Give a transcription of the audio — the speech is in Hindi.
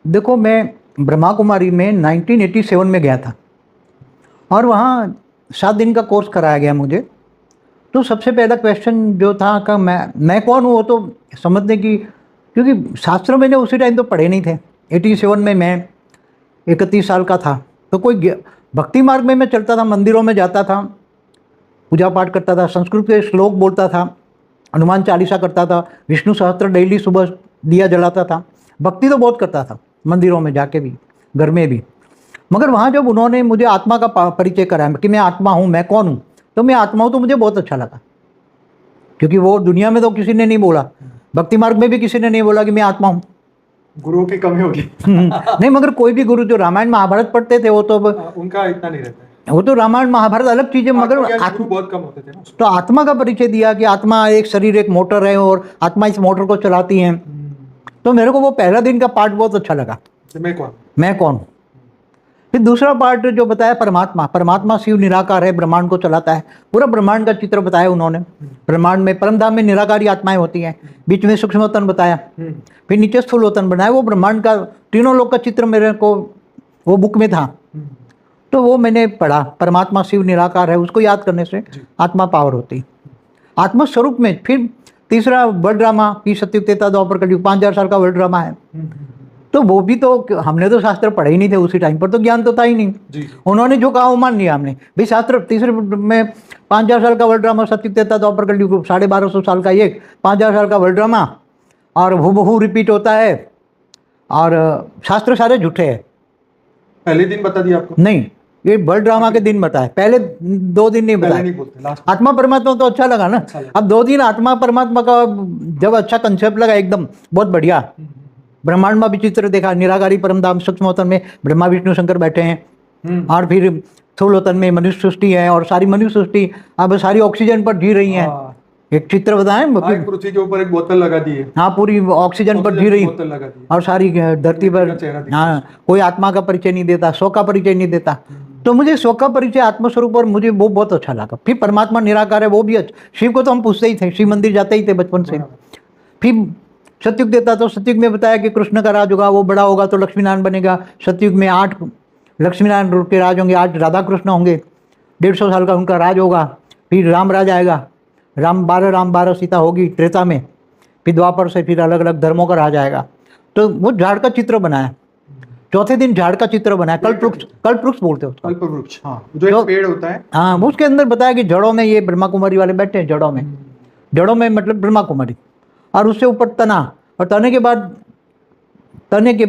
देखो, मैं ब्रह्मा कुमारी में 1987 में गया था और वहाँ 7 दिन का कोर्स कराया गया मुझे। तो सबसे पहला क्वेश्चन जो था कि मैं कौन हूँ, वो तो समझने की, क्योंकि शास्त्र मैंने उसी टाइम तो पढ़े नहीं थे। 87 में मैं 31 साल का था, तो भक्ति मार्ग में मैं चलता था, मंदिरों में जाता था, पूजा पाठ करता था, संस्कृत के श्लोक बोलता था, हनुमान चालीसा करता था, विष्णु सहस्त्र डेली सुबह दिया जलाता था, भक्ति तो बहुत करता था, मंदिरों में जाके भी, घर में भी। मगर वहाँ जब उन्होंने मुझे आत्मा का परिचय कराया कि मैं आत्मा हूँ, मैं कौन हूँ, तो मैं आत्मा हूँ, तो मुझे बहुत अच्छा लगा। क्योंकि वो दुनिया में तो किसी ने नहीं बोला, भक्ति मार्ग में भी किसी ने नहीं बोला कि मैं आत्मा हूँ। गुरुओं की कमी होगी। नहीं, मगर कोई भी गुरु जो रामायण महाभारत पढ़ते थे वो तो उनका इतना नहीं रहता है। वो तो रामायण महाभारत अलग चीजें, मगर गुरु बहुत कम होते थे ना। तो आत्मा का परिचय दिया कि आत्मा एक शरीर, एक मोटर है और आत्मा इस मोटर को चलाती है। तो मेरे को वो पहला दिन का पार्ट बहुत अच्छा लगा, मैं कौन हूँ। फिर दूसरा पार्ट जो बताया, परमात्मा शिव निराकार है, ब्रह्मांड को चलाता है, पूरा ब्रह्मांड का चित्र बताया उन्होंने। ब्रह्मांड में, परमधाम में निराकारी आत्माएं होती हैं, बीच में सूक्ष्मवतन बताया, फिर नीचे स्थूलवतन बनाया। वो ब्रह्मांड का तीनों लोक का चित्र मेरे को वो बुक में था, तो वो मैंने पढ़ा। परमात्मा शिव निराकार है, उसको याद करने से आत्मा पावर होती। आत्मा स्वरूप में फिर तीसरा वर्ल्ड ड्रामा की सत्युग त्रेता द्वापर कलयुग, 5000 साल का वर्ल्ड ड्रामा है। तो वो भी तो हमने तो शास्त्र पढ़े ही नहीं थे उसी टाइम पर, तो ज्ञान तो था ही नहीं। उन्होंने जो कहा वो मान लिया हमने भी। शास्त्र तीसरे में 5000 साल का वर्ल्ड ड्रामा, सत्युग त्रेता द्वापर कलयुग, 1250 साल का एक, 5000 साल का वर्ल्ड ड्रामा, और हूबहू रिपीट होता है, और शास्त्र सारे झूठे हैं। पहले दिन बता दिया आपको? नहीं, ये वर्ल्ड ड्रामा के दिन बताए, पहले 2 दिन नहीं बताया। आत्मा परमात्मा तो अच्छा लगा ना। अब 2 दिन आत्मा परमात्मा का जब अच्छा कंसेप्ट लगा, एकदम बहुत बढ़िया। ब्रह्मांड में भी चित्र देखा, निराकारी परमधाम सूक्ष्मवतन में ब्रह्मा विष्णु शंकर बैठे हैं, और फिर स्थूलवतन में मनुष्य सृष्टि है, और सारी मनुष्य सृष्टि अब सारी ऑक्सीजन पर जी रही है। एक चित्र बताएं, पृथ्वी के ऊपर एक बोतल लगा दी है। हाँ, पूरी ऑक्सीजन पर जी रही, और सारी धरती पर। हाँ, कोई आत्मा का परिचय नहीं देता, स्व का परिचय नहीं देता। तो मुझे स्व का परिचय, आत्मस्वरूप, और मुझे वो बहुत अच्छा लगा। फिर परमात्मा निराकार है, वो भी अच्छा। शिव को तो हम पूछते ही थे, शिव मंदिर जाते ही थे बचपन से। फिर सतयुग देता, तो सतयुग में बताया कि कृष्ण का राज होगा, वो बड़ा होगा तो लक्ष्मी नारायण बनेगा। सतयुग में 8 लक्ष्मी नारायण रूप के राज होंगे, 8 राधा कृष्ण होंगे, 150 साल का उनका राज होगा। फिर राम राज आएगा, राम 12 सीता होगी त्रेता में। फिर द्वापर से फिर अलग अलग धर्मों का राज आएगा। तो वो झाड़ का चित्र बनाया, चौथे दिन झाड़ का चित्र बनाया। कल्पवृक्ष बोलते हो, कल्पवृक्ष। हाँ, जो एक पेड़ होता है। हाँ, उसके अंदर बताया कि जड़ों में ये ब्रह्मा कुमारी वाले बैठे हैं, जड़ों में मतलब ब्रह्मा कुमारी, और उससे ऊपर तना, और तने के बाद, तने के